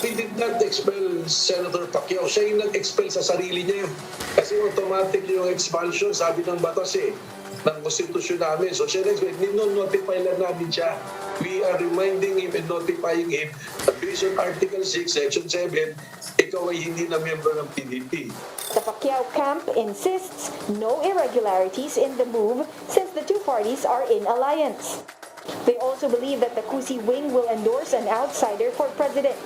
We did not expel Senator Pacquiao. Siya yung nag-expel sa sarili niya. Kasi automatic yung expulsion, sabi ng batas ng konstitusyon namin. So siya nag-expel, notify lang namin siya. We are reminding him and notifying him that based on Article 6, Section 7, ikaw ay hindi na member ng PDP. The Pacquiao camp insists no irregularities in the move since the two parties are in alliance. They also believe that the Kusi wing will endorse an outsider for president.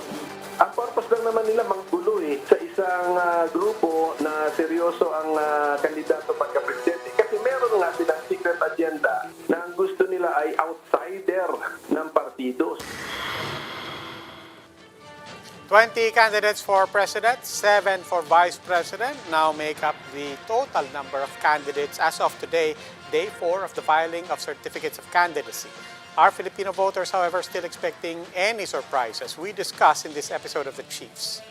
Ang purpose lang naman nila manggulo sa isang grupo na seryoso ang kandidato pagka-presidente. Kasi meron nga silang secret agenda na ang gusto nila ay outsider ng partido. 20 candidates for president, 7 for vice president now make up the total number of candidates as of today, day 4 of the filing of certificates of candidacy. Are Filipino voters, however, still expecting any surprise, as we discuss in this episode of The Chiefs?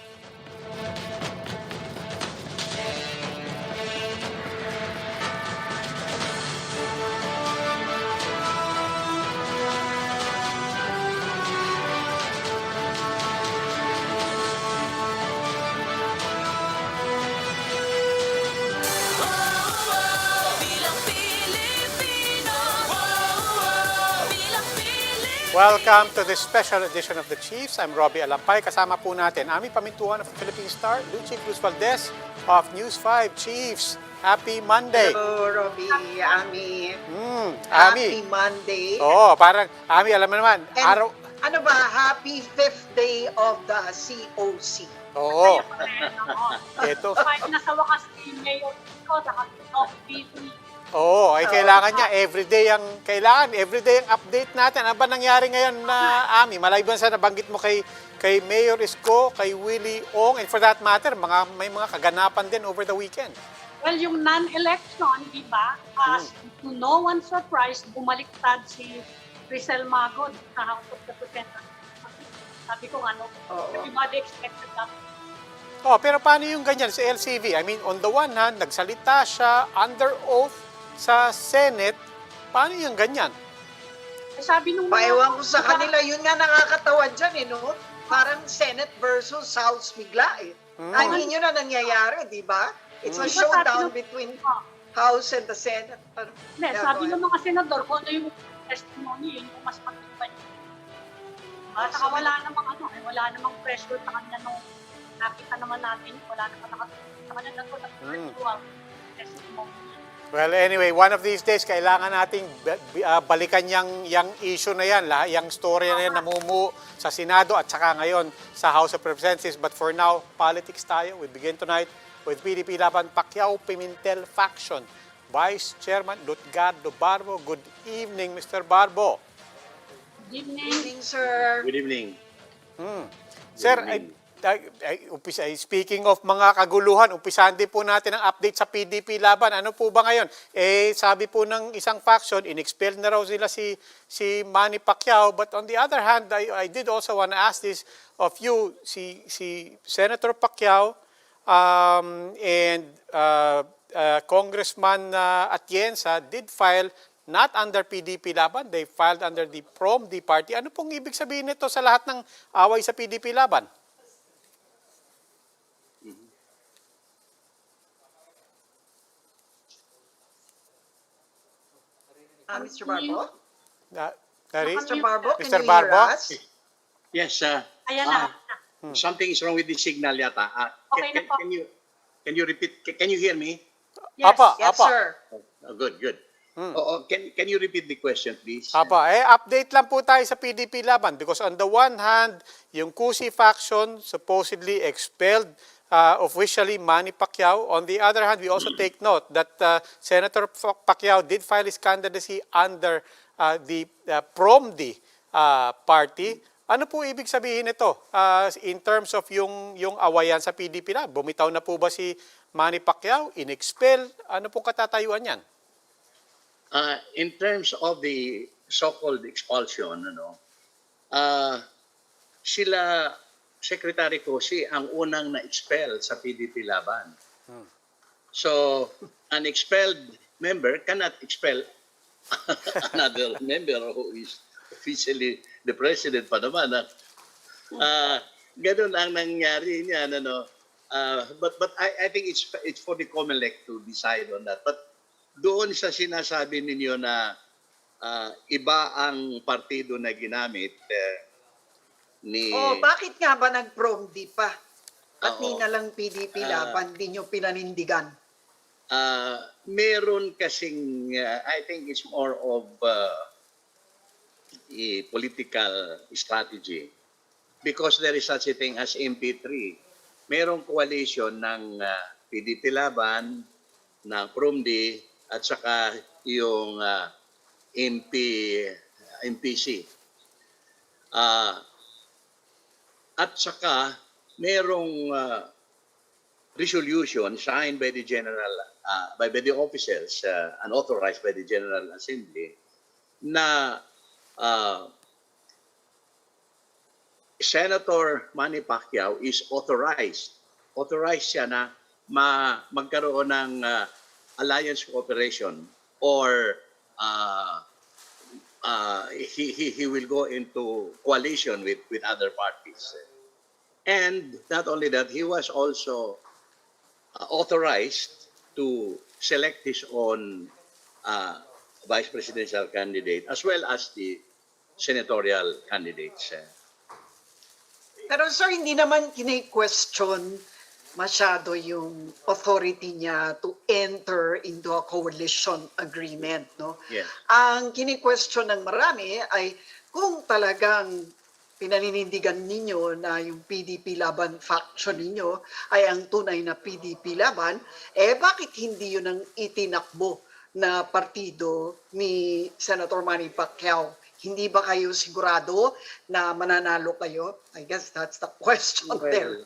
Welcome to this special edition of The Chiefs. I'm Robbie Alampay. Kasama po natin Ami Pamintuan of Philippine Star, Lucy Cruz Valdez of News 5 Chiefs. Happy Monday! Hello, Robbie, Ami. Ami. Happy Monday. Oo, parang, Ami, alam mo naman, And araw... ano ba, happy 5th day of the COC. Oo. Ito. Kahit nasa wakas ni Mayor ko, naka-off-duty. Oo, ay kailangan niya everyday ang update natin. Ano ba nangyari ngayon na Ami? Maliban sa nabanggit mo kay Mayor Isko, kay Willie Ong, and for that matter, may mga kaganapan din over the weekend. Well, yung non-election, di ba? To no one's surprise, bumaliktad si Rizal Magod sa House of Representatives. Sabi ko everybody expected that. Oh, pero paano yung ganyan sa LCV? I mean, on the one hand, nagsalita siya under oath sa Senate. Paano yung ganyan? Sabi nung Paiwan ko sa kanila, yun nga nakakatawa dyan, no? Parang Senate versus House bigla, I mean, yun na nangyayari, di ba? It's a showdown between House and the Senate. Hindi, sabi ng mga senador, kung ano yung testimony, yun yung mas matibay. Saka wala namang pressure sa kanya nung nakita naman natin, wala namang nakatulong sa kanya na virtual testimony. Well, anyway, one of these days, kailangan nating balikan yung issue na yan, yung story na yan namumuo sa Senado at saka ngayon sa House of Representatives. But for now, politics tayo. We begin tonight with PDP-Laban Pacquiao Pimentel faction. Vice Chairman Lutgardo Barbo. Good evening, Mr. Barbo. Good Good evening. evening, sir. Good evening. Sir, speaking of mga kaguluhan, umpisahan din po natin ang update sa PDP-Laban. Ano po ba ngayon? Sabi po ng isang faction, in-expel na raw sila si Manny Pacquiao. But on the other hand, I did also want to ask this of you, si Senator Pacquiao and Congressman Atienza did file not under PDP-Laban, they filed under the PROM-D party. Ano pong ibig sabihin nito sa lahat ng away sa PDP-Laban? Mr. Barbo? Mr. Barbo, can Mr. you Barbo? hear us? Yes, Ayan na. something is wrong with the signal yata. Okay na po. Can you repeat? Can you hear me? Yes. Apa, Yes, apa. sir. Good. Can you repeat the question, please? Apa, update lang po tayo sa PDP-Laban because on the one hand, yung Kusi faction supposedly expelled officially Manny Pacquiao. On the other hand, we also take note that Senator Pacquiao did file his candidacy under the PROM-D party. Ano po ibig sabihin nito in terms of yung awayan sa PDP na? Bumitaw na po ba si Manny Pacquiao? In-expel? Ano po katatayuan yan? In terms of the so-called expulsion, sila Secretary Cosi ang unang na-expel sa PDP-Laban. So, an expelled member cannot expel another member who is officially the president pa naman. ganun ang nangyari niyan, ano. But I think it's for the COMELEC to decide on that. But doon sa sinasabi ninyo na iba ang partido na ginamit ni Oh, bakit nga ba nag-prom-di pa? Ba't oo, di na lang PDP-Laban, di nyo pinanindigan? meron kasing I think it's more of a political strategy because there is such a thing as MP3. Merong coalition ng PDP-Laban, ng PROMD, at saka yung MPC. At saka merong resolution signed by the by the officers and authorized by the General Assembly na Senator Manny Pacquiao is authorized siya na magkaroon ng alliance cooperation or he will go into coalition with other parties. And not only that, he was also authorized to select his own vice presidential candidate as well as the senatorial candidates. Pero sir, hindi naman kine-question masyado yung authority niya to enter into a coalition agreement, no? Yes. Ang kine-question ng marami ay kung talagang pinaninindigan ninyo na yung PDP-Laban faction ninyo ay ang tunay na PDP-Laban, bakit hindi yun ang itinakbo na partido ni Senator Manny Pacquiao? Hindi ba kayo sigurado na mananalo kayo? I guess that's the question there.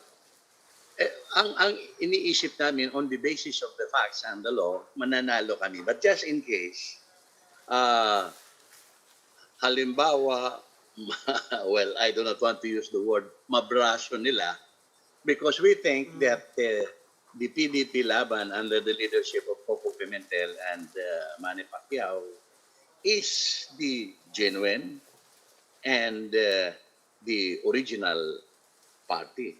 Ang iniisip namin on the basis of the facts and the law, mananalo kami. But just in case, halimbawa, well, I do not want to use the word mabraso nila because we think that the PDP-Laban under the leadership of Coco Pimentel and Manny Pacquiao is the genuine and the original party.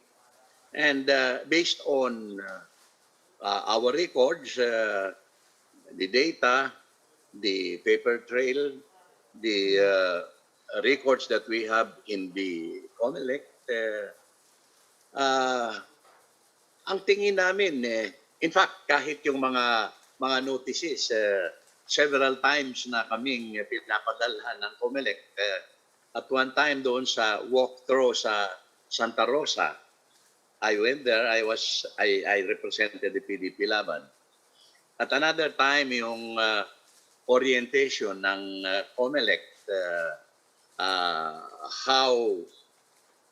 And based on our records, the data, the paper trail, the records that we have in the COMELEC, ang tingin namin, in fact, kahit yung mga notices, several times na kaming pinapadalhan ng COMELEC. At one time doon sa walkthrough sa Santa Rosa, I went there. I represented the PDP-Laban. At another time, yung orientation ng COMELEC, how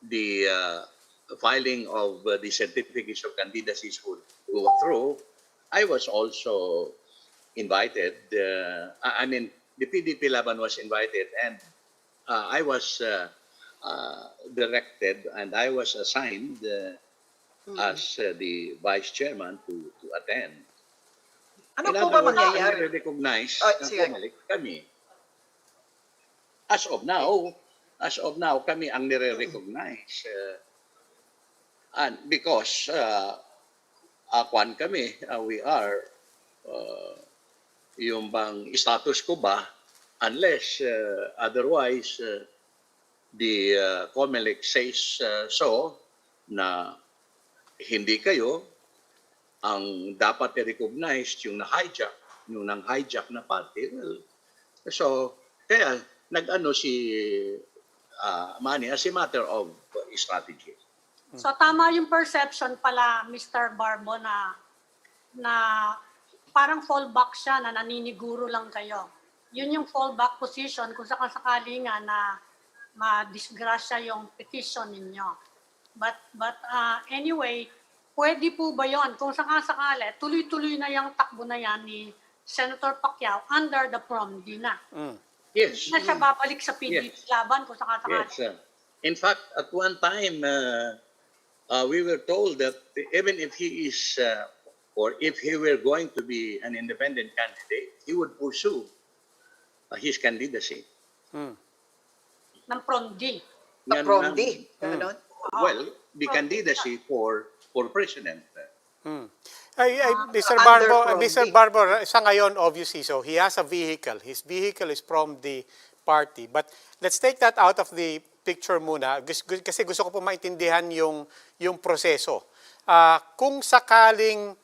the filing of the certificates of candidacy would go through, I was also invited. I mean, the PDP-Laban was invited, and I was directed and I was assigned as the vice chairman to attend. Ano In po other ba words, mangyayari? recognize Sige. kami. As of now, kami ang nire-recognize. And because kwan kami, we are yung bang status ko ba, unless otherwise the COMELEC says so na hindi kayo ang dapat i-recognize yung nang-hijack na party. Well, so kaya nag-ano si Manny as a matter of strategy. So tama yung perception pala, Mr. Barbo, na parang fallback siya, na naniniguro lang kayo. Yun yung fallback position kung sakali nga na madisgrasya yung petition ninyo. But anyway, pwede po ba yon kung sakasakali, tuloy-tuloy na yung takbo na yan ni Senator Pacquiao under the PROMD na? Yes. Na siya babalik sa PDP-Laban kung sakasakali. Yes. In fact, at one time, we were told that even if he is, or if he were going to be an independent candidate, he would pursue his candidacy. Ng PROMD. Ng PROMD. Ganon. Well, the candidacy for president. Mr. Under Mr. Promdi. Barbo, sa ngayon, obviously, so he has a vehicle. His vehicle is from the party. But let's take that out of the picture muna kasi gusto ko po maintindihan yung proseso. Kung sakaling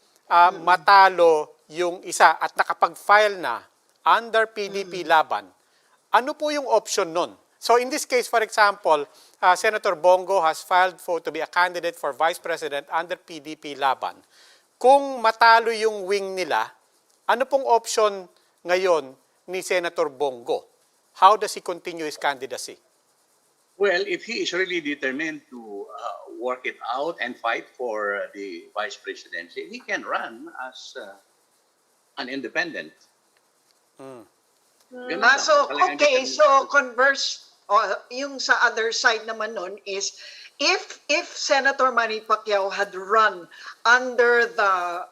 matalo yung isa at nakapag-file na under PDP-Laban, ano po yung option nun? So in this case, for example, Senator Bongo has filed to be a candidate for Vice President under PDP-Laban. Kung matalo yung wing nila, ano pong option ngayon ni Senator Bongo? How does he continue his candidacy? Well, if he is really determined to work it out and fight for the vice presidency, he can run as an independent. Ganun lang. So, Talagang okay, determined. so converse, yung sa other side naman nun is, if Senator Manny Pacquiao had run under the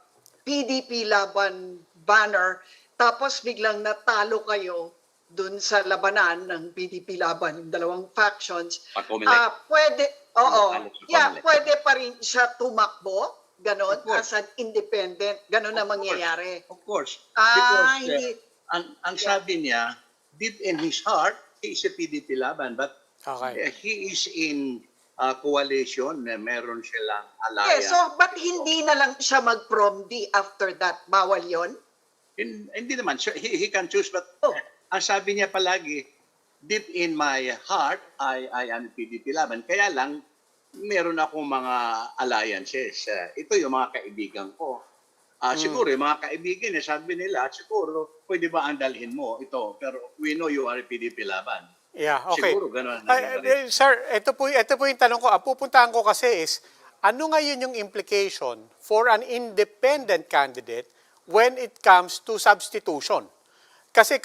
PDP-Laban banner, tapos biglang natalo kayo dun sa labanan ng PDP-Laban, yung dalawang factions, Pag-Comelec. pwede, Natalo sa Comelec. pwede pa rin siya tumakbo, ganon, Of course. as an independent, ganon na Of course. mangyayari. Of course. Ah, Because hindi. ang sabi niya, deep in his heart, he is a PDP Laban, but Okay. he is in coalition, meron silang Yeah, alliance. so ba't hindi na lang siya mag-PROMD after that? Bawal yon? Hindi naman, he can choose, but Oh. ang sabi niya palagi, deep in my heart, I am PDP Laban. Kaya lang, meron akong mga alliances. Ito yung mga kaibigan ko. Siguro yung mga kaibigan, sabi nila, siguro, pwede ba andalhin mo ito? Pero we know you are a PDP Laban. Yeah, okay. Siguro ganun. Sir, ito po yung tanong ko. Pupuntahan ko kasi is, ano ngayon yung implication for an independent candidate when it comes to substitution? Kasi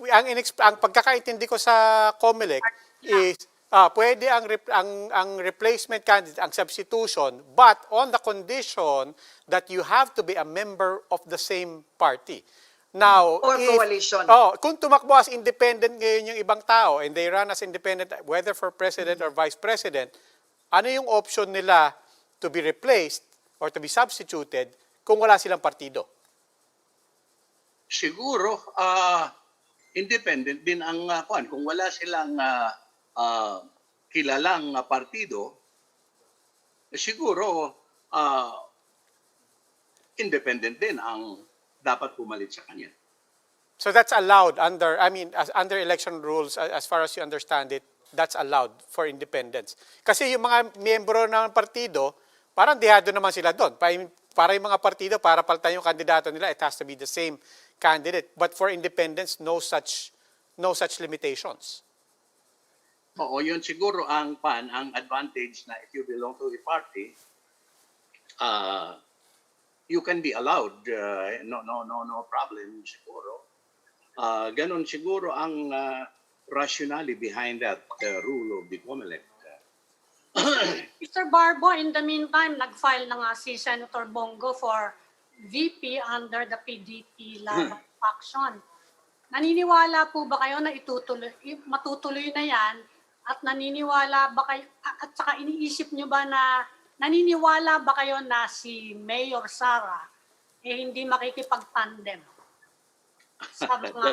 ang pagkakaintindi ko sa COMELEC is pwede ang replacement candidate, ang substitution, but on the condition that you have to be a member of the same party. Now, Or coalition. Kung tumakbo as independent ngayon yung ibang tao and they run as independent, whether for president or vice president, ano yung option nila to be replaced or to be substituted kung wala silang partido? Siguro, independent din ang kuan. Kung wala silang kilalang partido, siguro independent din ang dapat pumalit sa kanya. So that's allowed under, under election rules, as far as you understand it, that's allowed for independents. Kasi yung mga miyembro ng partido, parang dihado naman sila doon. Para yung mga partido, para palitan yung kandidato nila, it has to be the same candidate. But for independents, no such limitations. Oo, yun siguro ang advantage na if you belong to a party, you can be allowed, no problem siguro. Ganon siguro ang rationale behind that rule of the COMELEC. Mr. Barbo, in the meantime, nag-file na nga si Senator Bongo for VP under the PDP-Laban faction. Naniniwala po ba kayo na matutuloy na yan? At naniniwala ba kayo, at saka iniisip nyo ba na, naniniwala ba kayo na si Mayor Sara hindi makikipag-tandem sa mga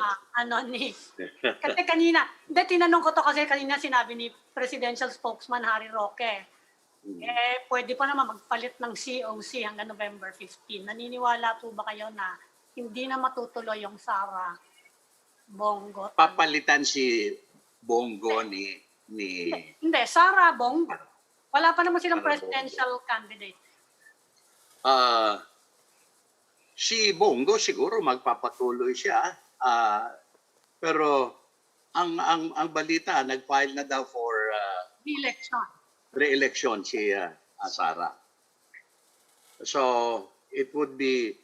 kasi kanina, tinanong ko to kasi kanina sinabi ni Presidential Spokesman Harry Roque, pwede pa naman magpalit ng COC hanggang November 15. Naniniwala po ba kayo na hindi na matutuloy yung Sara Bongo? Papalitan si Bongo ni Hindi, Sara Bongo. Wala pa naman silang presidential candidate. Si Bongo siguro magpapatuloy siya. Pero ang balita, nag-file na daw for re-election si Sara. So, it would be,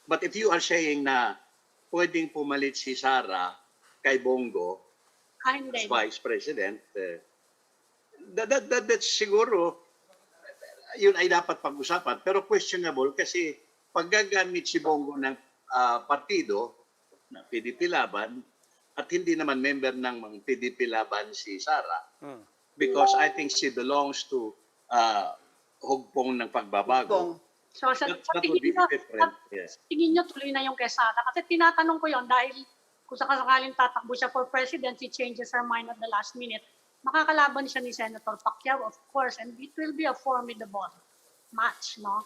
but if you are saying na pwedeng pumalit si Sara kay Bongo as Vice President, that's siguro, yun ay dapat pag-usapan. Pero questionable kasi pag gagamit si Bongo ng partido, na PDP-Laban, at hindi naman member ng PDP-Laban si Sara, because I think she belongs to hugpong ng pagbabago. So, That would be different. Yes. tingin nyo tuloy na yung Quesada? Kasi tinatanong ko yon dahil kung sakasakaling tatakbo siya for president, he changes her mind at the last minute, makakalaban siya ni Senator Pacquiao, of course, and it will be a formidable match, no?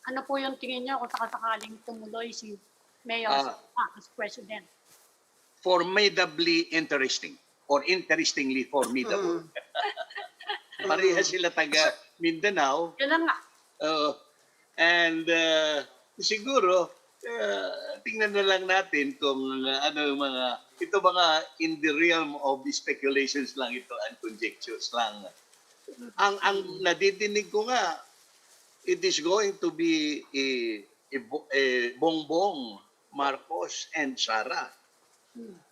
Ano po yung tingin nyo kung sakasakaling tumuloy si Mayor as president? Formidably interesting or interestingly formidable. Parehas sila taga Mindanao. Yun lang nga. And siguro, tingnan na lang natin kung ano yung ito mga in the realm of the speculations lang ito and conjectures lang. Ang nadidinig ko nga, it is going to be a Bongbong, Marcos, and Sara.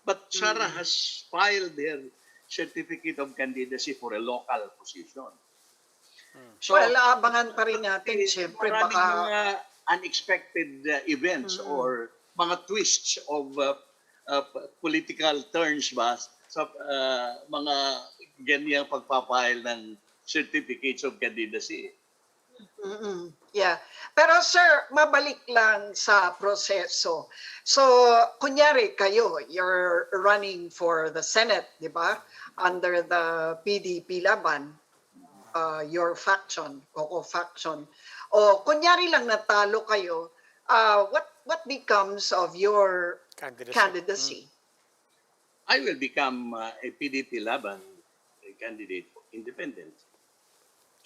But Sara has filed her certificate of candidacy for a local position. So, Well, abangan pa rin natin, siyempre, maraming baka... mga unexpected events or mga twists of political turns ba sa mga ganyang pagpapahil ng certificates of candidacy. Yeah. Pero sir, mabalik lang sa proseso. So, kunyari kayo, you're running for the Senate, di ba? Under the PDP-Laban, your faction, Coco faction. O kunyari lang natalo kayo, what becomes of your candidacy? I will become a PDP-Laban candidate for independent.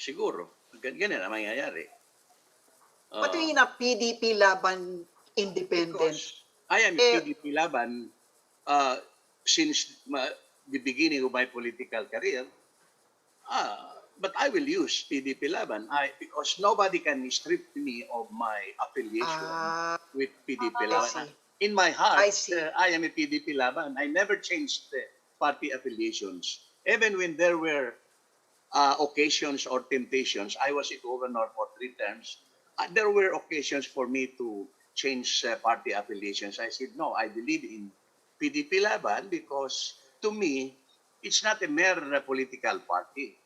Siguro. Ganyan ang mangyayari. What do you mean a PDP-Laban independent? Because I am a PDP-Laban since the beginning of my political career. But I will use PDP-Laban because nobody can strip me of my affiliation with PDP-Laban. In my heart, I am a PDP-Laban. I never changed party affiliations. Even when there were occasions or temptations, I was a governor for 3 terms. There were occasions for me to change party affiliations. I said, no, I believe in PDP-Laban because to me, it's not a mere political party.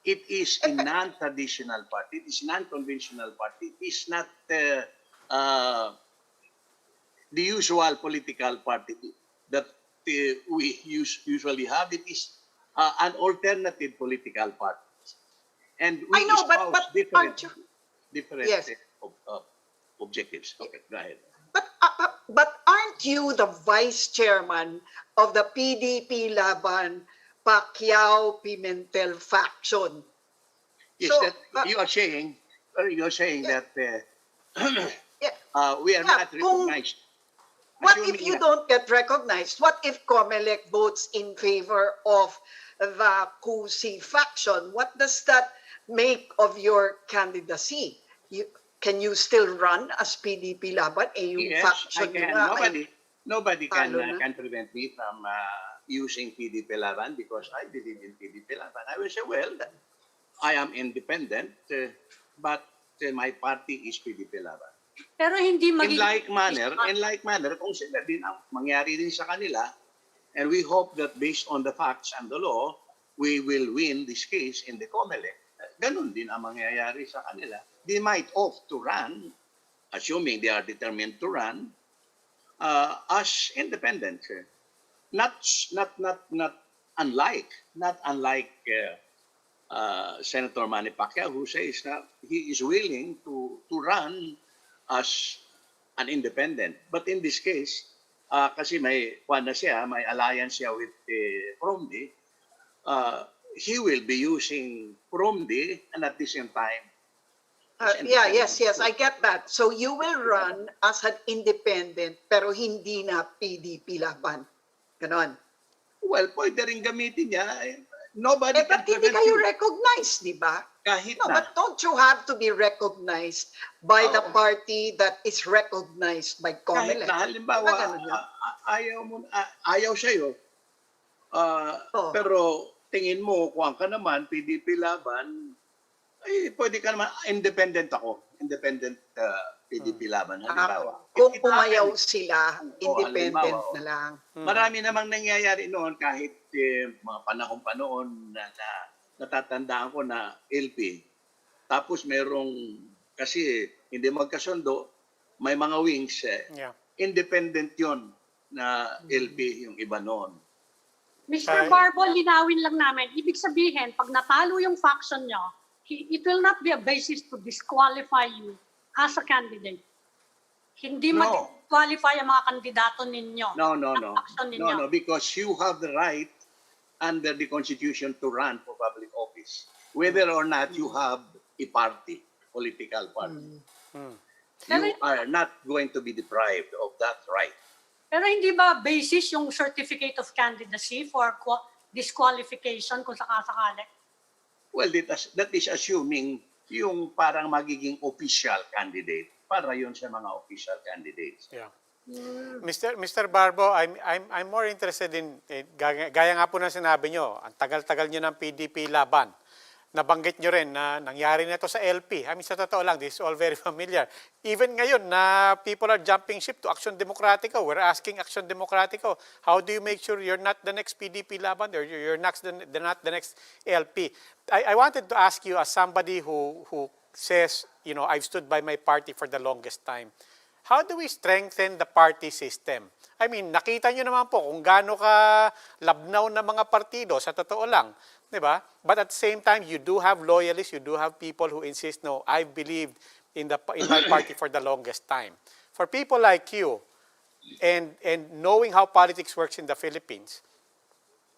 It is a non-traditional party. It is non-conventional party. It is not the usual political party that we usually have. It is an alternative political party. And we I know, but different, aren't you... different Yes. objectives. Okay, go ahead. But aren't you the vice chairman of the PDP-Laban Pacquiao-Pimentel faction? Yes, So, that you are saying that yeah. we are not recognized. What if Assuming you that- don't get recognized? What if COMELEC votes in favor of the CUSI faction? What does that make of your candidacy? Can you still run as PDP-Laban? Yung Yes, I faction can. nyo nga ay Nobody talo na. can prevent me from using PDP-Laban because I believe in PDP-Laban. I will say, well, I am independent, but my party is PDP-Laban. Pero hindi In like manner, kung sila din ang mangyari din sa kanila, and we hope that based on the facts and the law, we will win this case in the COMELEC. Ganun din ang mangyayari sa kanila. They might opt to run, assuming they are determined to run, as independent. Not unlike Senator Manny Pacquiao, who says that he is willing to run as an independent. But in this case, kasi may alliance siya with Promdi, he will be using Promdi and at the same time. Yes, I get that. So you will run as an independent pero hindi na PDP-Laban. Ganon. Well, pwede rin gamitin niya. Nobody can But hindi prevent kayo you. recognized, di ba? Kahit No, na. but don't you have to be recognized by the party that is recognized by Kahit COMELEC? na, halimbawa, ayaw sa'yo. Pero tingin mo, kung ka naman, PDP-Laban, ay pwede ka naman, independent ako. Independent PDP-Laban. Halimbawa. Kung It umayaw happens. sila, independent halimbawa, na lang. Marami namang nangyayari noon kahit mga panahon na natatandaan ko na LP. Tapos merong, kasi hindi magkasundo, may mga wings, Yeah. independent yon na LP yung iba noon. Mr. Barbo, linawin lang namin. Ibig sabihin, pag natalo yung faction nyo, it will not be a basis to disqualify you as a candidate. Hindi No. mag-qualify ang mga kandidato ninyo. No, ng faction ninyo. because you have the right under the Constitution to run for public office, whether or not you have a party, political party. You are not going to be deprived of that right. Pero hindi ba basis yung certificate of candidacy for disqualification kung sakasakali? Well, that is assuming yung parang magiging official candidate para yun sa mga official candidates. Yeah. Mr. Barbo, I'm more interested in gaya nga po ng sinabi nyo, ang tagal-tagal nyo ng PDP-Laban. Nabanggit nyo rin na nangyari na ito sa LP. I mean, sa totoo lang, this is all very familiar. Even ngayon na people are jumping ship to Action Democratico, we're asking Action Democratico, how do you make sure you're not the next PDP-Laban or you're not the next LP? I wanted to ask you as somebody who says, you know, I've stood by my party for the longest time. How do we strengthen the party system? I mean, nakita nyo naman po kung gaano ka labnaw na mga partido, sa totoo lang. Diba? But at the same time, you do have loyalists, you do have people who insist, no, I've believed in my party for the longest time. For people like you, and knowing how politics works in the Philippines,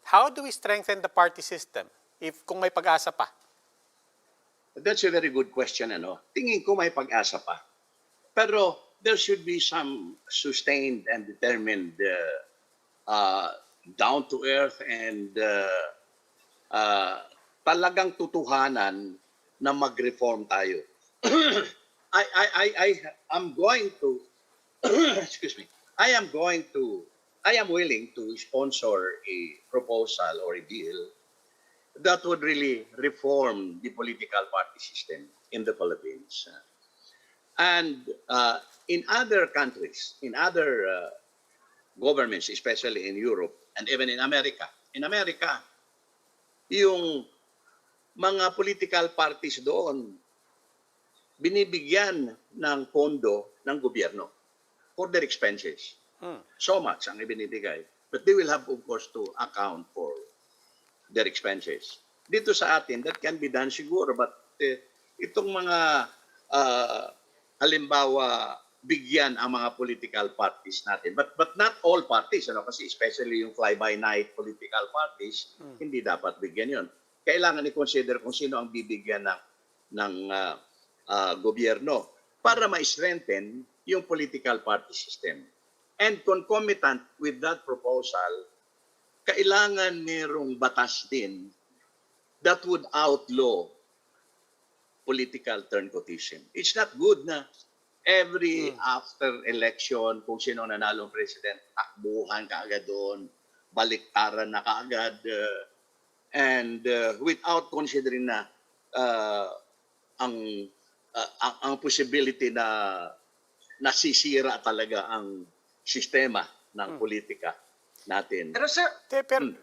how do we strengthen the party system kung may pag-asa pa? That's a very good question, ano? Tingin ko may pag-asa pa. Pero there should be some sustained and determined down-to-earth and talagang tutuhanan na mag-reform tayo. I'm going to excuse me. I am willing to sponsor a proposal or a bill that would really reform the political party system in the Philippines. And in other countries, in other governments, especially in Europe and even in America, yung mga political parties doon, binibigyan ng pondo ng gobyerno for their expenses. So much ang ibinibigay. But they will have, of course, to account for their expenses. Dito sa atin, that can be done siguro, but itong mga halimbawa, bigyan ang mga political parties natin. But not all parties, ano? Kasi especially yung fly-by-night political parties, hindi dapat bigyan yun. Kailangan i-consider kung sino ang bibigyan ng gobyerno para ma-strengthen yung political party system. And concomitant with that proposal, kailangan mayroong batas din that would outlaw political turncoatism. It's not good na every after election, kung sino nanalong president, takbuhan kaagad doon, baliktaran na kaagad, and without considering na ang possibility na nasisira talaga ang sistema ng politika natin. Pero sir, Pero,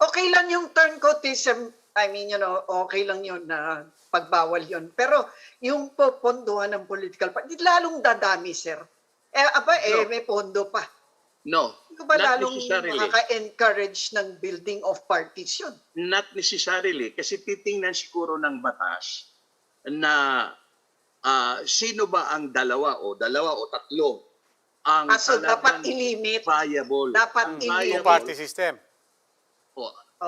okay lang yung turncoatism. I mean, you know, okay lang yun na pagbawal yun. Pero yung popondohan ng political party, lalong dadami, sir. May pondo pa. No, Hindi ba not lalong necessarily. makaka-encourage ng building of parties yun? Not necessarily. Kasi titingnan siguro ng batas na sino ba ang dalawa o tatlo ang So dapat talagang ilimit. viable. Dapat yung ilimit. party system.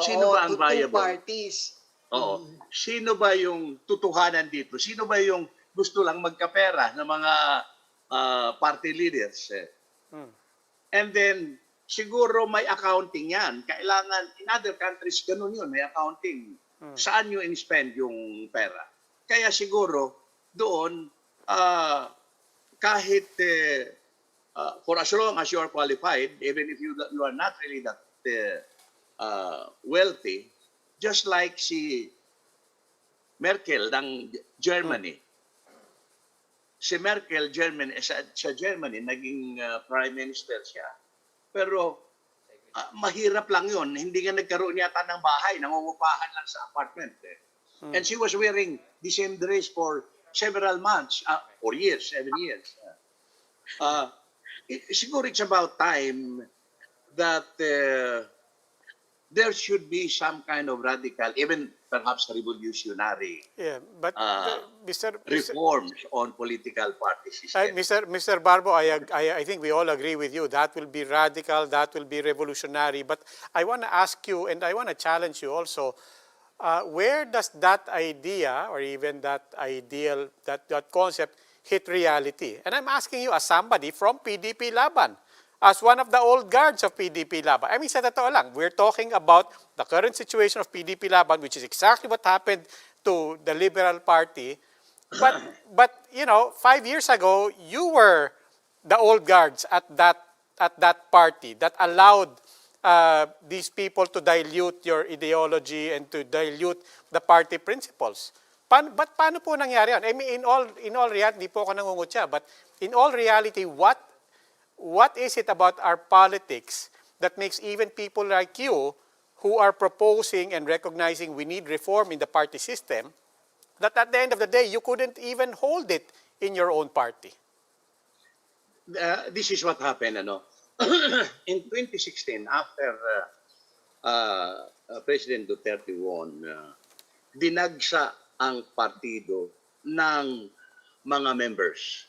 Sino ba ang to two viable? parties. Oo. Sino ba yung tutuhanan dito? Sino ba yung gusto lang magkapera ng mga party leaders? And then, siguro may accounting yan. Kailangan, in other countries, ganun yun, may accounting. Saan nyo in-spend yung pera? Kaya siguro, doon, kahit for as long as you are qualified, even if you are not really that wealthy, just like si Merkel ng Germany. Si Merkel, sa Germany, naging prime minister siya. Pero mahirap lang yun. Hindi nga nagkaroon yata ng bahay, nangungupahan lang sa apartment. And she was wearing the same dress for several months, or years, 7 years. Siguro it's about time that there should be some kind of radical, even perhaps revolutionary Yeah, but uh, Mr. reforms on political party system. Mr. Barbo, I think we all agree with you. That will be radical, that will be revolutionary. But I want to ask you, and I want to challenge you also, where does that idea or even that ideal, that concept hit reality? And I'm asking you as somebody from PDP-Laban, as one of the old guards of PDP-Laban. I mean, sa totoo lang, we're talking about the current situation of PDP-Laban, which is exactly what happened to the Liberal Party. But you know, 5 years ago, you were the old guards at that party that allowed these people to dilute your ideology and to dilute the party principles. But paano po nangyari yan? I mean, in all reality, hindi po ako nangungutya, but in all reality, what is it about our politics that makes even people like you who are proposing and recognizing we need reform in the party system, that at the end of the day, you couldn't even hold it in your own party? This is what happened, ano? In 2016, after President Duterte won, dinagsa ang partido ng mga members.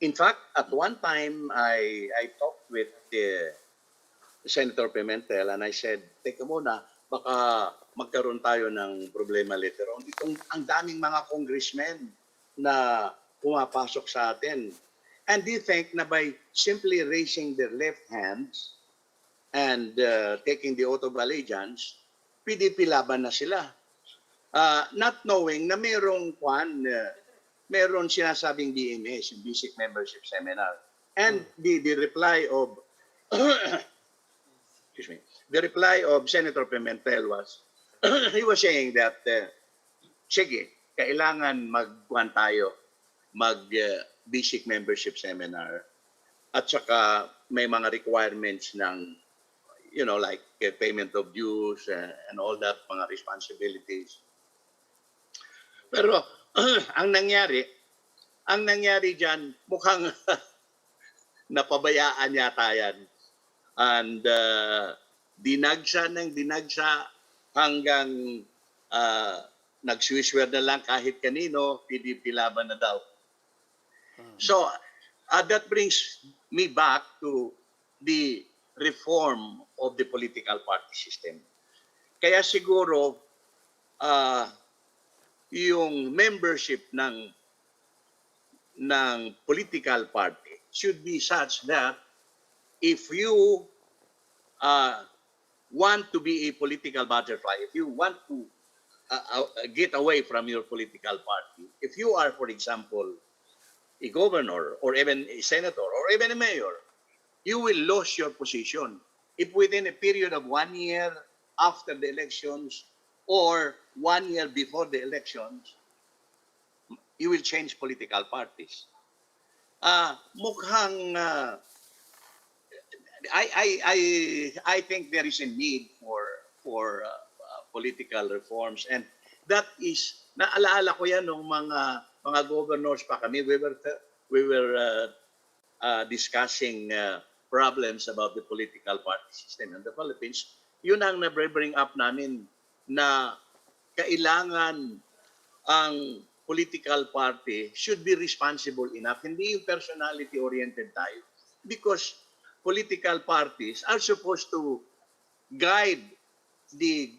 In fact, at one time, I talked with Senator Pimentel and I said, teka muna, baka magkaroon tayo ng problema later on. Ang daming mga congressmen na pumapasok sa atin. And they think na by simply raising their left hands and taking the oath of allegiance, PDP-Laban na sila. Not knowing na meron sinasabing BMS, yung Basic Membership Seminar. And the reply of excuse me, the reply of Senator Pimentel was, he was saying that, sige, kailangan magkuhan tayo, basic membership seminar, at saka may mga requirements ng, you know, like payment of dues and all that, mga responsibilities. Pero ang nangyari dyan, mukhang napabayaan yata yan. And dinagsa hanggang nag-swiswer na lang kahit kanino, PDP-Laban na daw. So that brings me back to the reform of the political party system. Kaya siguro yung membership ng political party should be such that if you want to be a political butterfly, if you want to get away from your political party, if you are, for example, a governor or even a senator or even a mayor, you will lose your position if within a period of 1 year after the elections or 1 year before the elections, you will change political parties. Mukhang I think there is a need for political reforms, and that is, naalaala ko yan nung mga governors pa kami. We were discussing problems about the political party system in the Philippines. Yun ang na-bring up namin na kailangan ang political party should be responsible enough. Hindi yung personality-oriented tayo. Because political parties are supposed to guide the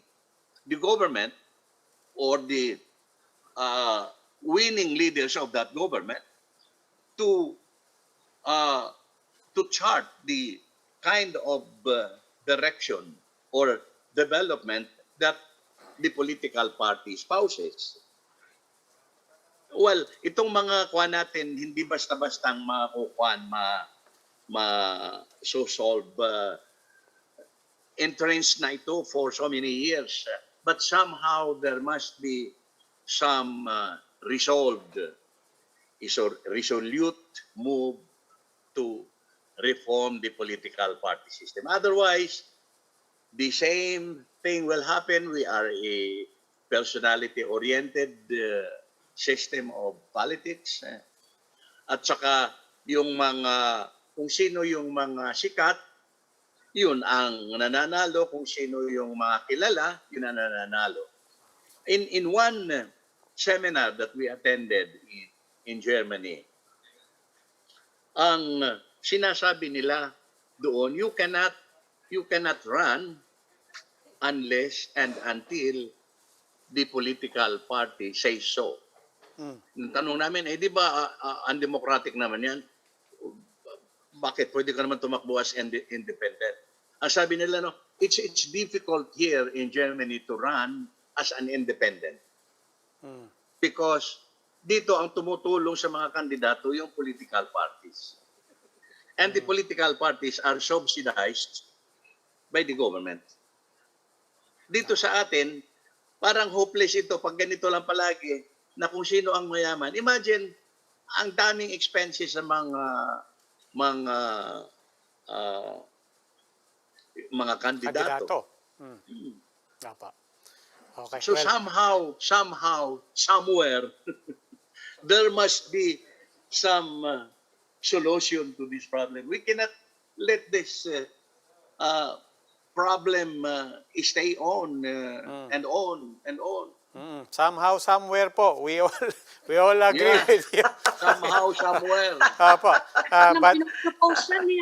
government or the winning leaders of that government to chart the kind of direction or development that the political party spouses. Well, itong mga kuha natin, hindi basta-bastang makukuhan, so-solve entrenched na ito for so many years. But somehow there must be some resolute move to reform the political party system. Otherwise, the same thing will happen. We are a personality-oriented system of politics. At saka yung mga, kung sino yung mga sikat, yun ang nananalo. Kung sino yung mga kilala, yun ang nananalo. In one seminar that we attended in Germany, ang sinasabi nila doon, you cannot run unless and until the political party says so. Yung tanong namin, di ba undemocratic naman yan? Bakit? Pwede ka naman tumakbo as independent. Ang sabi nila, no, it's difficult here in Germany to run as an independent. Because dito ang tumutulong sa mga kandidato yung political parties. And the political parties are subsidized by the government. Dito sa atin, parang hopeless ito pag ganito lang palagi na kung sino ang mayaman. Imagine, ang daming expenses sa mga kandidato. Apa. Okay. So somehow, somewhere, there must be some solution to this problem. We cannot let this problem stay on and on and on. Somehow, somewhere po, we all agree with you. Somehow, somewhere. Opo. But, Pinag-propose yan ni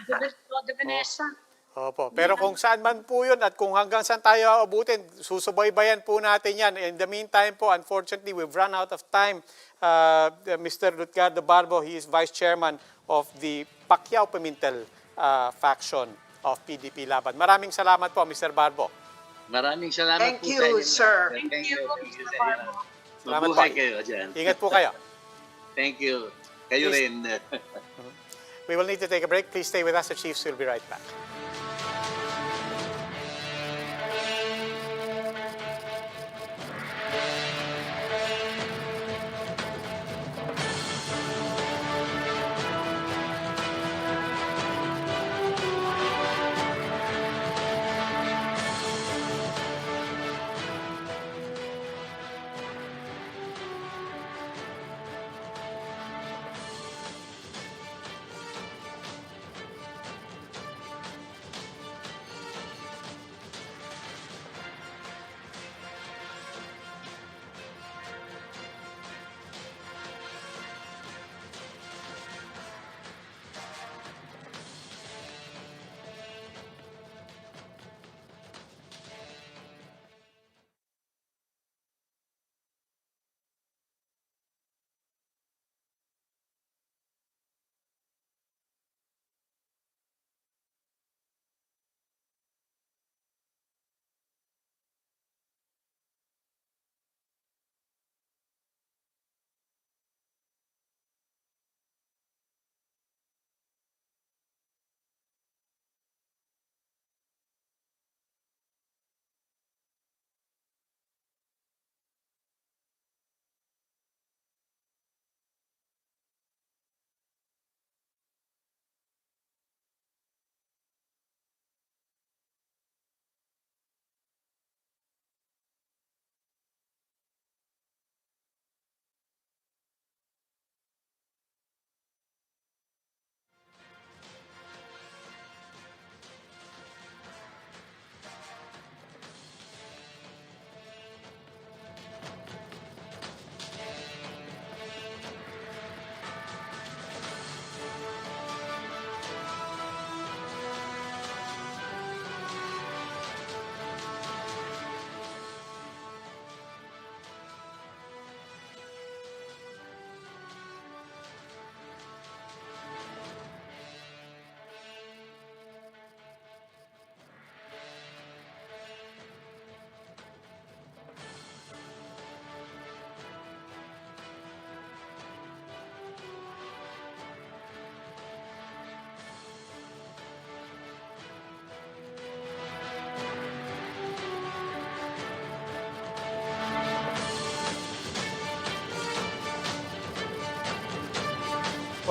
de Vanessa. Opo. Pero kung saan man po yun at kung hanggang saan tayo aabutin, susubaybayan po natin yan. In the meantime po, unfortunately, we've run out of time. Mr. Ricardo Barbo, he is Vice Chairman of the Pacquiao-Pimentel faction of PDP-Laban. Maraming salamat po, Mr. Barbo. Maraming salamat Thank po you, sa inyo. sir. Thank you, Mr. sa Barbo. inyo. Salamat Mabuhay po. kayo dyan. Ingat po kayo. Thank you. Kayo rin. We will need to take a break. Please stay with us. The Chiefs will be right back.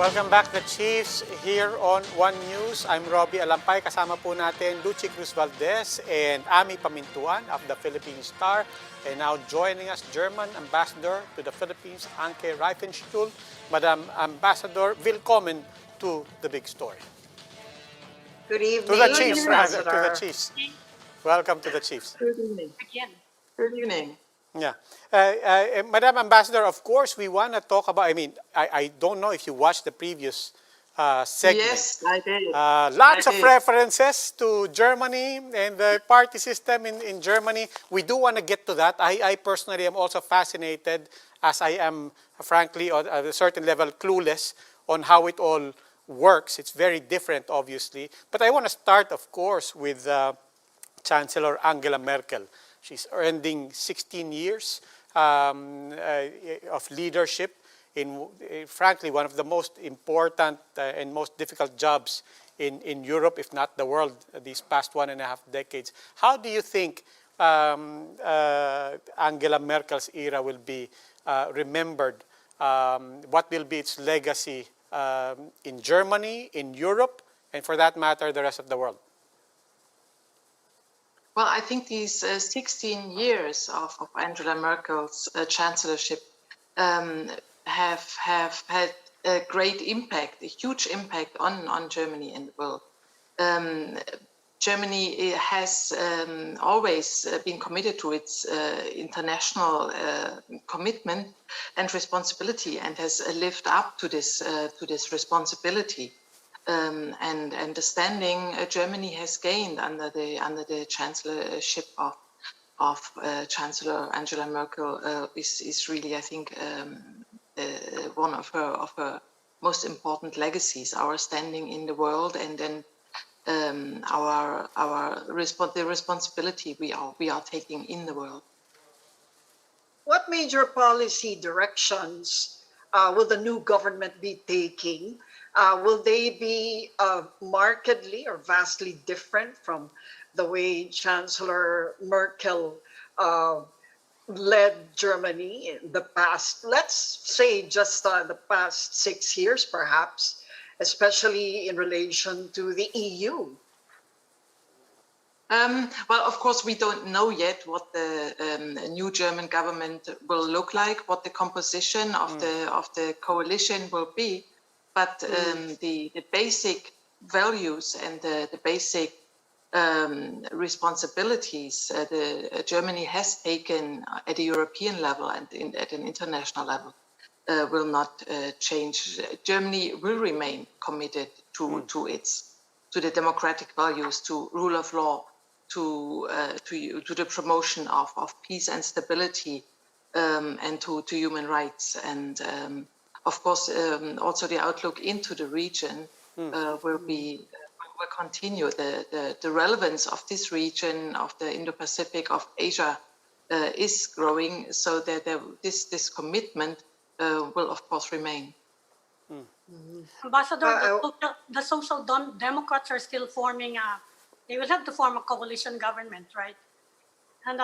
Welcome back, the Chiefs, here on One News. I'm Robbie Alampay. Kasama po natin Lucy Cruz Valdez and Ami Pamintuan of the Philippine Star. And now joining us, German Ambassador to the Philippines, Anke Reifenstuhl. Madam Ambassador, willkommen to the big story. Good evening, To the Chiefs, rather. Ambassador. To the Chiefs. Welcome to the Chiefs. Good evening. Again. Good evening. Yeah. Madam Ambassador, of course, we want to talk about, I don't know if you watched the previous segment. Yes, I did. Lots I of did. references to Germany and the party system in Germany. We do want to get to that. I personally am also fascinated, as I am, frankly, at a certain level, clueless on how it all works. It's very different, obviously. But I want to start, of course, with Chancellor Angela Merkel. She's ending 16 years of leadership in, frankly, one of the most important and most difficult jobs in Europe, if not the world, these past 1.5 decades. How do you think Angela Merkel's era will be remembered? What will be its legacy in Germany, in Europe, and for that matter, the rest of the world? Well, I think these 16 years of Angela Merkel's chancellorship have had a great impact, a huge impact on Germany and the world. Germany has always been committed to its international commitment and responsibility, and has lived up to this responsibility. And the standing Germany has gained under the chancellorship of Chancellor Angela Merkel is really, I think, one of her most important legacies. Our standing in the world, and then the responsibility we are taking in the world. What major policy directions will the new government be taking? Will they be markedly or vastly different from the way Chancellor Merkel led Germany in the past, let's say just the past 6 years perhaps, especially in relation to the EU? Well, of course, we don't know yet what the new German government will look like, what the composition of the coalition will be. But the basic values and the basic responsibilities Germany has taken at a European level and at an international level will not change. Germany will remain committed to the democratic values, to rule of law, to the promotion of peace and stability, and to human rights. And of course, also the outlook into the region will continue. The relevance of this region, of the Indo-Pacific, of Asia, is growing, so that this commitment will of course remain. Ambassador, the Social Democrats are still forming they will have to form a coalition government, right? And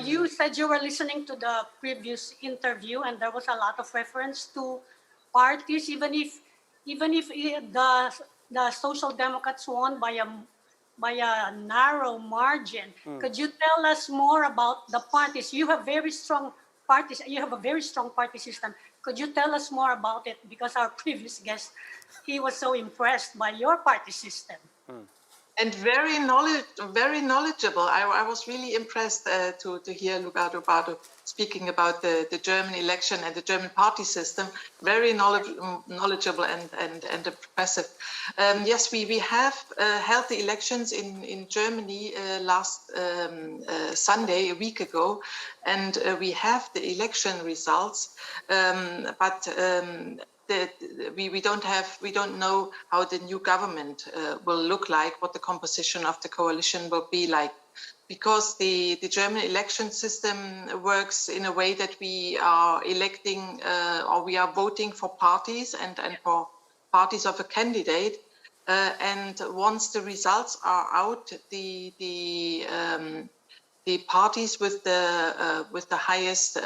you said you were listening to the previous interview, and there was a lot of reference to parties, even if the Social Democrats won by a narrow margin. Could you tell us more about the parties? You have very strong parties. You have a very strong party system. Could you tell us more about it? Because our previous guest, he was so impressed by your party system. And very knowledgeable. I was really impressed to hear Lugardo speaking about the German election and the German party system. Very knowledgeable and impressive. Yes, we have held the elections in Germany last Sunday, a week ago, and we have the election results, but we don't know how the new government will look like, what the composition of the coalition will be like, because the German election system works in a way that we are electing or we are voting for parties and for parties of a candidate, and once the results are out, the parties with the highest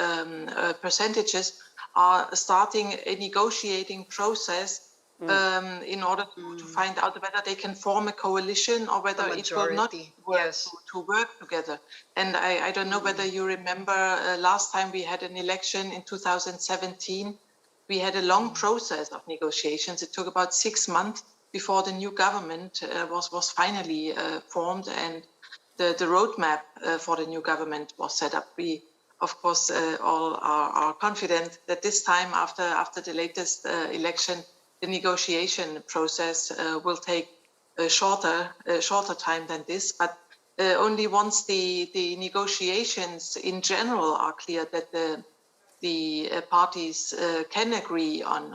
percentages are starting a negotiating process in order to find out whether they can form a coalition or whether it will not majority, work yes. to work together. And I don't know whether you remember last time we had an election in 2017, we had a long process of negotiations. It took about 6 months before the new government was finally formed and the roadmap for the new government was set up. We, of course, all are confident that this time, after the latest election, the negotiation process will take a shorter time than this. But only once the negotiations in general are clear that the parties can agree on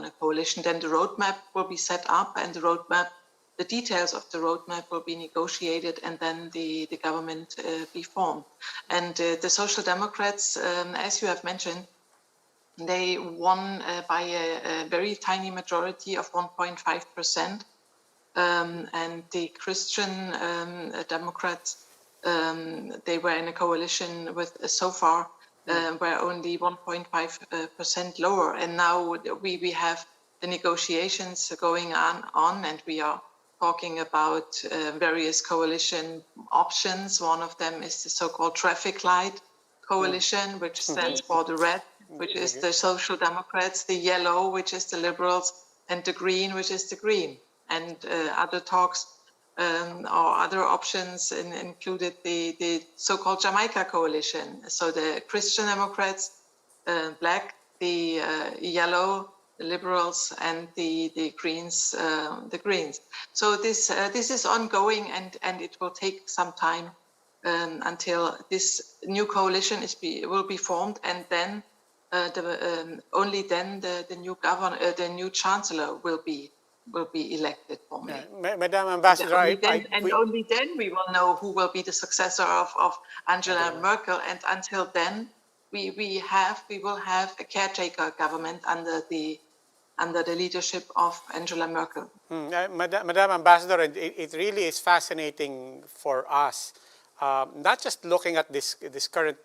a coalition, then the roadmap will be set up, and the details of the roadmap will be negotiated, and then the government be formed. And the Social Democrats, as you have mentioned, they won by a very tiny majority of 1.5%. And the Christian Democrats, they were in a coalition with so far were only 1.5% lower. And now we have the negotiations going on, and we are talking about various coalition options. One of them is the so-called traffic light coalition, which stands for the red, which is the Social Democrats, the yellow, which is the Liberals, and the green, which is the Green. And other talks or other options included the so-called Jamaica coalition. So the Christian Democrats, black, the yellow, the Liberals, and the Greens, the Greens. So this is ongoing, and it will take some time until this new coalition will be formed, and then only then the new governor, the new chancellor will be elected formally. Madam Ambassador, only then we will know who will be the successor of Angela Merkel, and until then we will have a caretaker government under the leadership of Angela Merkel. Madam Ambassador, it really is fascinating for us, not just looking at this current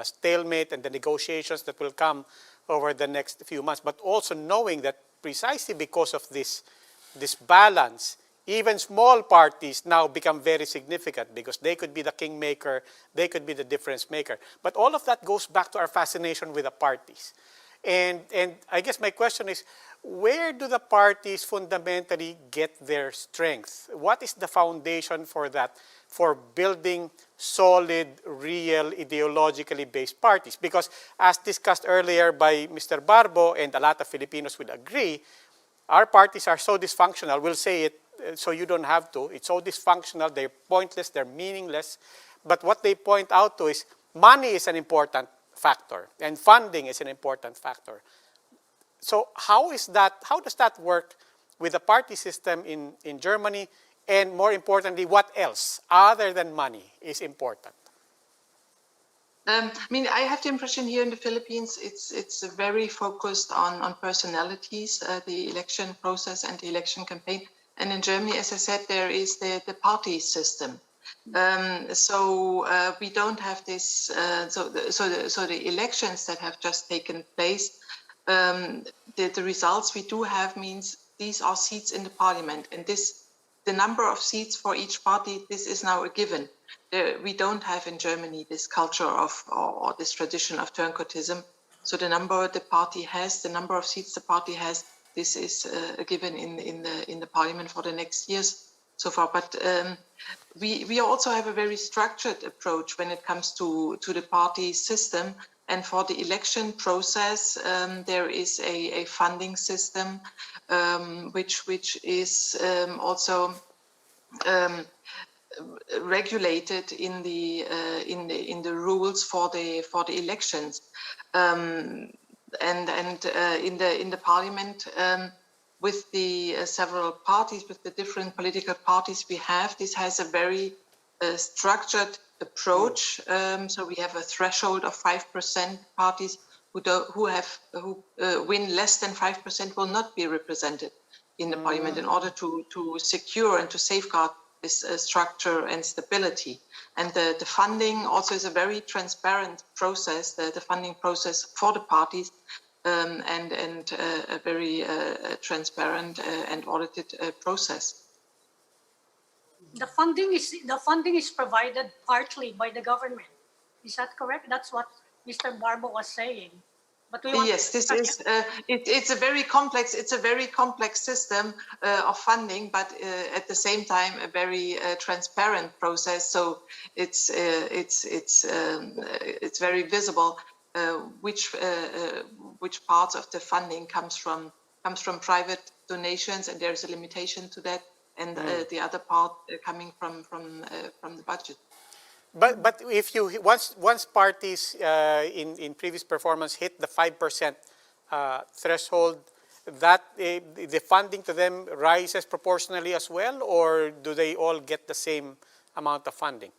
stalemate and the negotiations that will come over the next few months, but also knowing that precisely because of this balance, even small parties now become very significant because they could be the kingmaker, they could be the difference maker. But all of that goes back to our fascination with the parties. And I guess my question is, where do the parties fundamentally get their strength? What is the foundation for that, for building solid, real, ideologically based parties? Because as discussed earlier by Mr. Barbo, and a lot of Filipinos will agree, our parties are so dysfunctional. We'll say it so you don't have to. It's so dysfunctional, they're pointless, they're meaningless. But what they point out to is money is an important factor, and funding is an important factor. So how does that work with the party system in Germany? And more importantly, what else other than money is important? I mean, I have the impression here in the Philippines, it's very focused on personalities, the election process and the election campaign. And in Germany, as I said, there is the party system. So we don't have this. So the elections that have just taken place, the results we do have means these are seats in the parliament, and the number of seats for each party, this is now a given. We don't have in Germany this culture of or this tradition of turncoatism. So the number the party has, the number of seats the party has, this is a given in the parliament for the next years so far. But we also have a very structured approach when it comes to the party system. And for the election process, there is a funding system which is also regulated in the rules for the elections, and in the parliament with the several parties, with the different political parties we have. This has a very structured approach. So we have a threshold of 5%. Parties who win less than 5% will not be represented in the parliament in order to secure and to safeguard this structure and stability. And the funding also is a very transparent process, the funding process for the parties. and a very transparent and audited process. The funding is provided partly by the government. Is that correct? That's what Mr. Barbo was saying. But we want Yes, this is it's a very complex system of funding, but at the same time a very transparent process. So it's very visible which parts of the funding comes from private donations, and there's a limitation to that, and the other part coming from the budget. But if you once parties in previous performance hit the 5% threshold, that the funding to them rises proportionally as well, or do they all get the same amount of funding?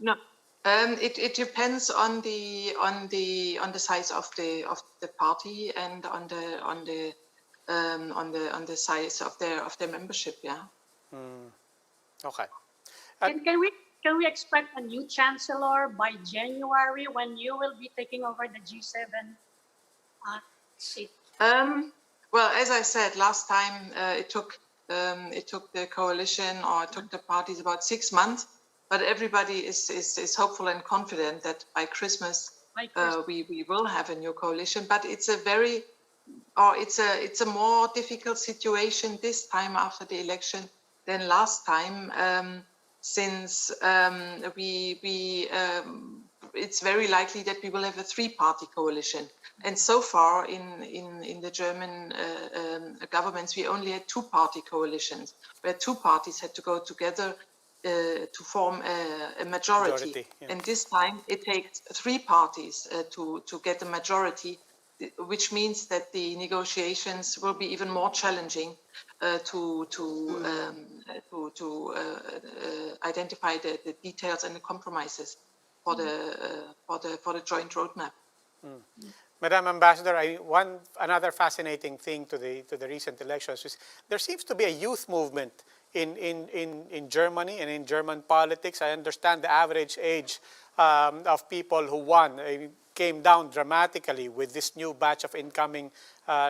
No, it depends on the size of the party and on the size of their membership. Yeah. Okay. Can we expect a new chancellor by January when you will be taking over the G7 seat? Well, as I said last time, it took the coalition, or it took the parties about 6 months, but everybody is hopeful and confident that by Christmas, we will have a new coalition. But it's a more difficult situation this time after the election than last time. Since it's very likely that we will have a 3-party coalition. And so far in the German governments, we only had 2-party coalitions, where 2 parties had to go together to form a majority. Yeah. And this time it takes 3 parties to get a majority, which means that the negotiations will be even more challenging to identify the details and the compromises for the joint roadmap. Madam Ambassador, another fascinating thing to the recent elections is there seems to be a youth movement in Germany and in German politics. I understand the average age of people who won came down dramatically with this new batch of incoming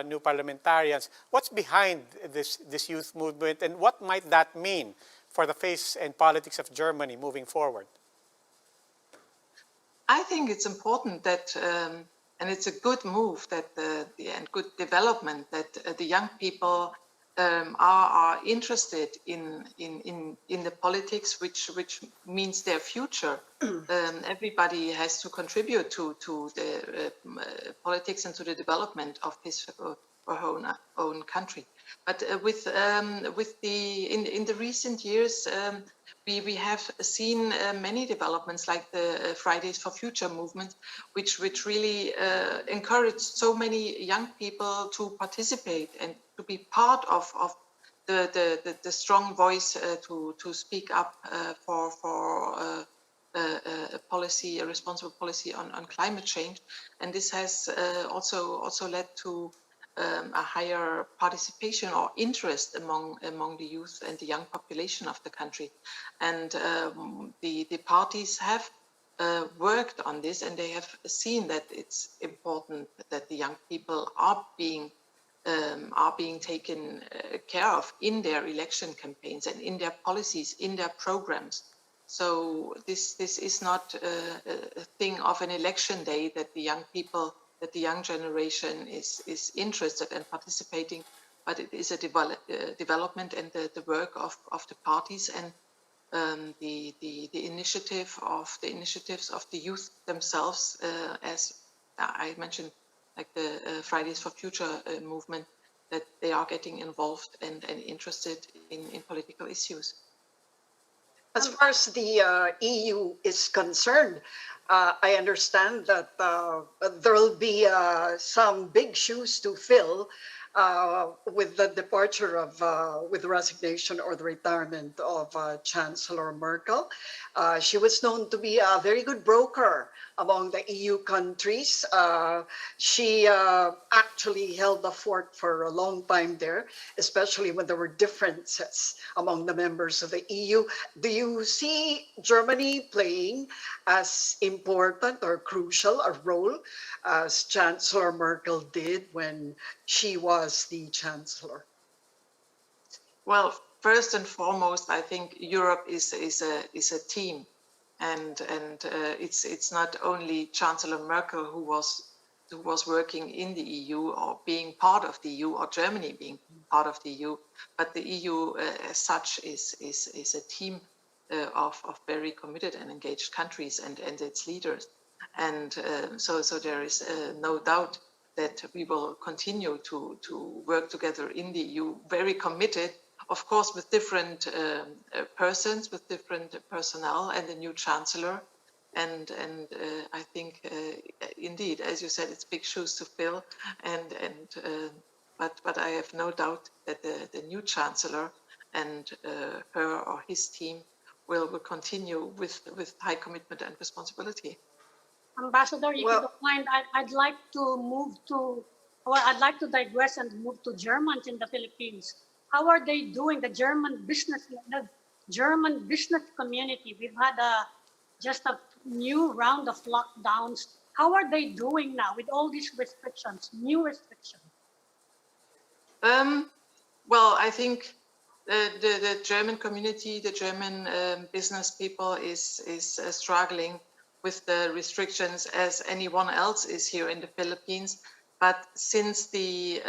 new parliamentarians. What's behind this youth movement, and what might that mean for the face and politics of Germany moving forward? I think it's important that, and it's a good move that and good development that the young people are interested in the politics, which means their future. Everybody has to contribute to the politics and to the development of his or her own country. But in the recent years, we have seen many developments like the Fridays for Future movement, which really encouraged so many young people to participate and to be part of the strong voice to speak up for a responsible policy on climate change. And this has also led to a higher participation or interest among the youth and the young population of the country. And the parties have worked on this, and they have seen that it's important that the young people are being taken care of in their election campaigns and in their policies, in their programs. So this is not a thing of an election day that the young people, that the young generation is interested in participating, but it is a development and the work of the parties and the initiatives of the youth themselves, as I mentioned, like the Fridays for Future movement, that they are getting involved and interested in political issues. As far as the EU is concerned, I understand that there will be some big shoes to fill with the departure of, with the resignation or the retirement of Chancellor Merkel. She was known to be a very good broker among the EU countries. She actually held the fort for a long time there, especially when there were differences among the members of the EU. Do you see Germany playing as important or crucial a role as Chancellor Merkel did when she was the Chancellor? Well, first and foremost, I think Europe is a team, and it's not only Chancellor Merkel who was working in the EU or being part of the EU, or Germany being part of the EU, but the EU as such is a team of very committed and engaged countries and its leaders, and so there is no doubt that we will continue to work together in the EU, very committed. Of course, with different persons, with different personnel, and a new chancellor, and I think indeed, as you said, it's big shoes to fill, but I have no doubt that the new chancellor and her or his team will continue with high commitment and responsibility. Ambassador, if you don't mind, I'd like to move to, well, I'd like to digress and move to Germans in the Philippines. How are they doing? The German business community. We've had just a new round of lockdowns. How are they doing now with all these restrictions, new restrictions? Well, I think the German community, the German business people is struggling with the restrictions as anyone else is here in the Philippines. But since the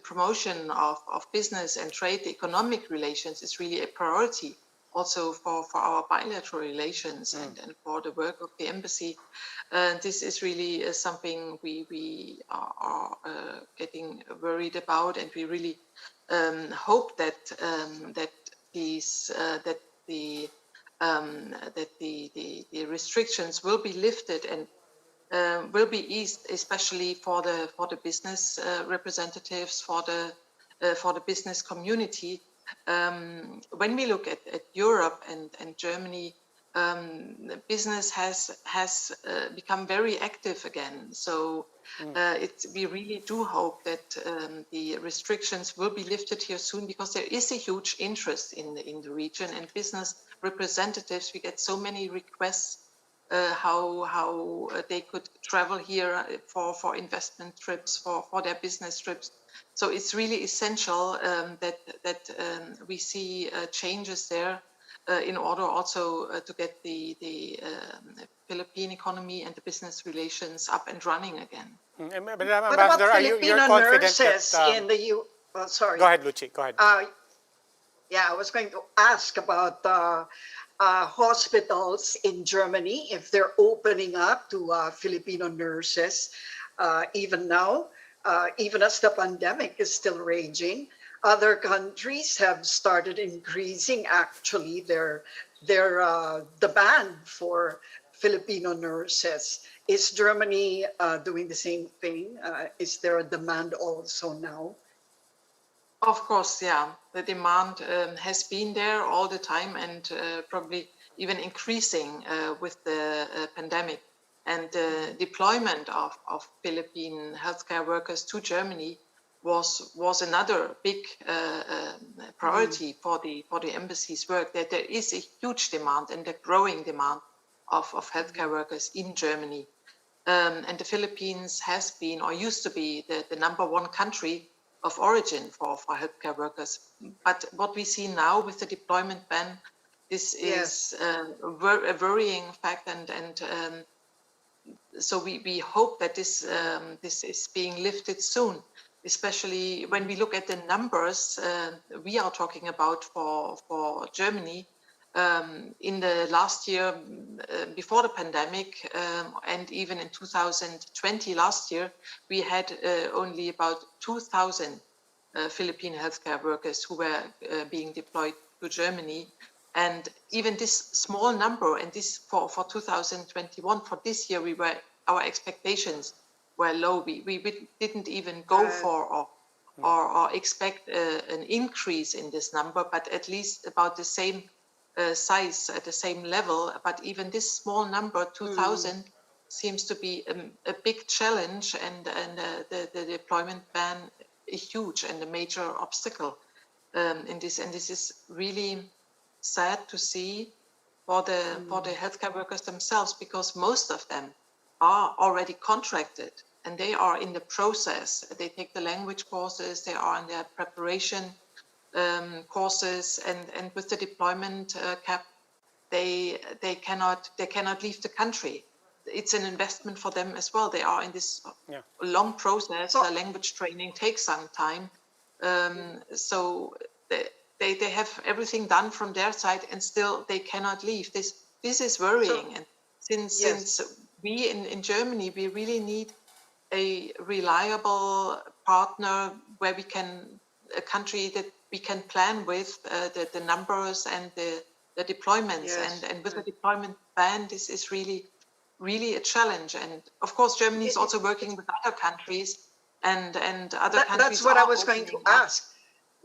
promotion of business and trade, the economic relations is really a priority also for our bilateral relations and for the work of the embassy. This is really something we are getting worried about, and we really hope that the restrictions will be lifted and will be eased, especially for the business representatives, for the business community. When we look at Europe and Germany, business has become very active again. So we really do hope that the restrictions will be lifted here soon, because there is a huge interest in the region, and business representatives, we get so many requests how they could travel here for investment trips, for their business trips. So it's really essential that we see changes there in order also to get the Philippine economy and the business relations up and running again. What about Filipino nurses in the EU? Sorry. Go ahead, Lucy. Go ahead. Yeah, I was going to ask about hospitals in Germany, if they're opening up to Filipino nurses, even now, even as the pandemic is still raging. Other countries have started increasing actually their demand for Filipino nurses. Is Germany doing the same thing? Is there a demand also now? Of course, yeah. The demand has been there all the time, and probably even increasing with the pandemic. And the deployment of Philippine healthcare workers to Germany was another big priority for the embassy's work. That there is a huge demand and a growing demand of healthcare workers in Germany. And the Philippines has been, or used to be, the #1 country of origin for healthcare workers. But what we see now with the deployment ban, this is a worrying fact, and so we hope that this is being lifted soon, especially when we look at the numbers we are talking about for Germany. In the last year before the pandemic, and even in 2020 last year, we had only about 2,000 Philippine healthcare workers who were being deployed to Germany. And even this small number, and this for 2021, for this year, our expectations were low. We didn't even go for or expect an increase in this number, but at least about the same size, at the same level. But even this small number, 2,000, seems to be a big challenge, and the deployment ban is huge and a major obstacle in this. And this is really sad to see for the healthcare workers themselves, because most of them are already contracted and they are in the process. They take the language courses, they are in their preparation courses, and with the deployment cap, they cannot leave the country. It's an investment for them as well. They are in this long process. So- Language training takes some time, so they have everything done from their side, and still they cannot leave. This is worrying, and since we in Germany, we really need a reliable partner where a country that we can plan with the numbers and the deployments. Yes. And with the deployment ban, this is really a challenge. And of course, Germany is also working with other countries, and other countries. That's what I are was going to opening up. ask.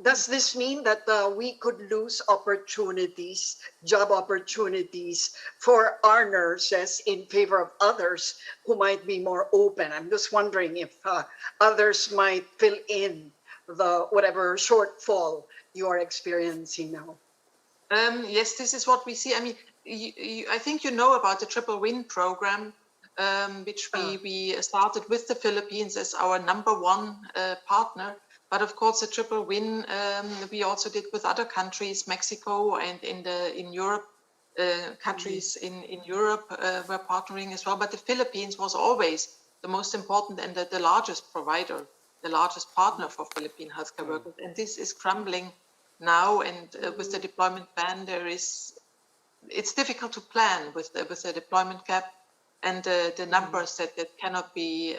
Does this mean that we could lose opportunities, job opportunities for our nurses in favor of others who might be more open? I'm just wondering if others might fill in the whatever shortfall you are experiencing now. Yes, this is what we see. I mean, I think you know about the Triple Win program, which we started with the Philippines as our #1 partner. But of course, the Triple Win we also did with other countries, Mexico, and in Europe, countries in Europe were partnering as well. But the Philippines was always the most important and the largest provider, the largest partner for Philippine healthcare workers. And this is crumbling now, and with the deployment ban, it's difficult to plan with the deployment cap and the numbers that cannot be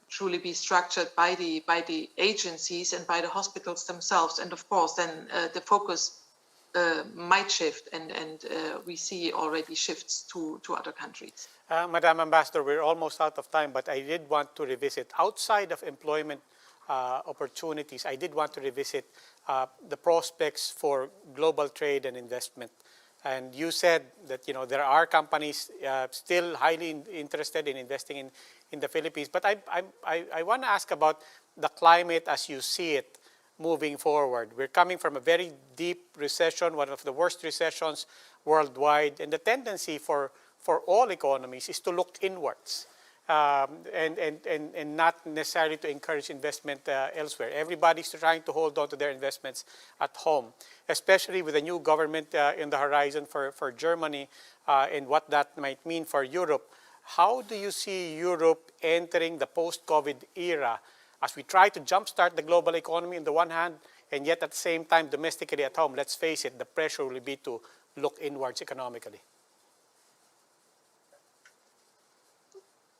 truly be structured by the agencies and by the hospitals themselves. And of course, then the focus might shift, and we see already shifts to other countries. Madam Ambassador, we're almost out of time, but I did want to revisit, outside of employment opportunities, I did want to revisit the prospects for global trade and investment. And you said that there are companies still highly interested in investing in the Philippines. But I want to ask about the climate as you see it moving forward. We're coming from a very deep recession, one of the worst recessions worldwide, and the tendency for all economies is to look inwards. And not necessarily to encourage investment elsewhere. Everybody's trying to hold on to their investments at home, especially with a new government in the horizon for Germany and what that might mean for Europe. How do you see Europe entering the post-COVID era as we try to jumpstart the global economy on the one hand, and yet at the same time domestically at home? Let's face it, the pressure will be to look inwards economically.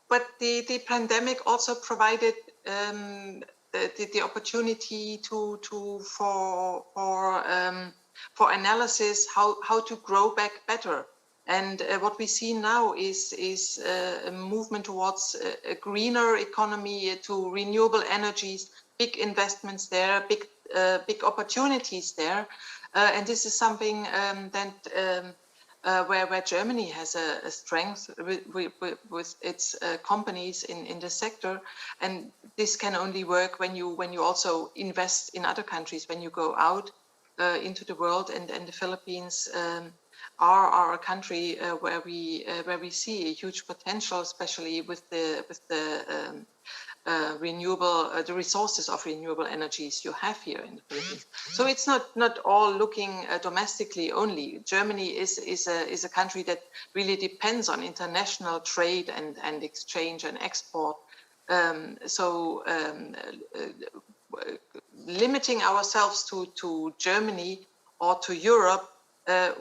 But the pandemic also provided the opportunity for analysis how to grow back better. And what we see now is a movement towards a greener economy, to renewable energies, big investments there, big opportunities there. And this is something that where Germany has a strength with its companies in the sector, and this can only work when you also invest in other countries, when you go out into the world, and the Philippines are a country where we see a huge potential, especially with the the resources of renewable energies you have here in the Philippines. So it's not all looking domestically only. Germany is a country that really depends on international trade and exchange and export. Limiting ourselves to Germany or to Europe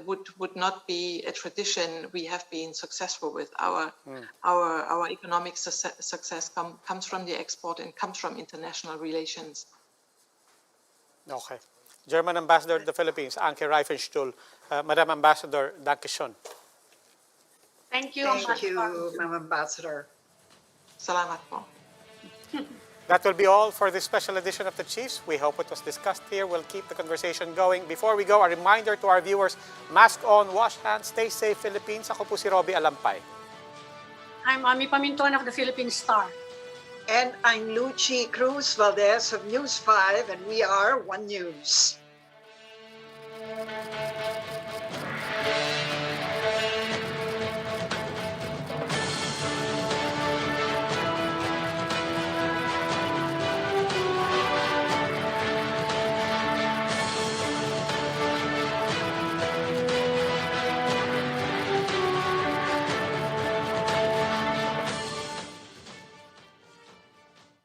would not be a tradition we have been successful with. Our economic success comes from the export and comes from international relations. Okay. German Ambassador to the Philippines, Anke Reifenstuhl. Madam Ambassador, danke schön. Thank you, Thank Ambassador. you, Ma'am Ambassador. Salamat po. That will be all for this special edition of The Chiefs. We hope what was discussed here will keep the conversation going. Before we go, a reminder to our viewers, mask on, wash hands, stay safe, Philippines. Ako po si Robbie Alampay. I'm Ami Pamintuan of the Philippine Star. And I'm Lucy Cruz Valdez of News 5, and we are One News.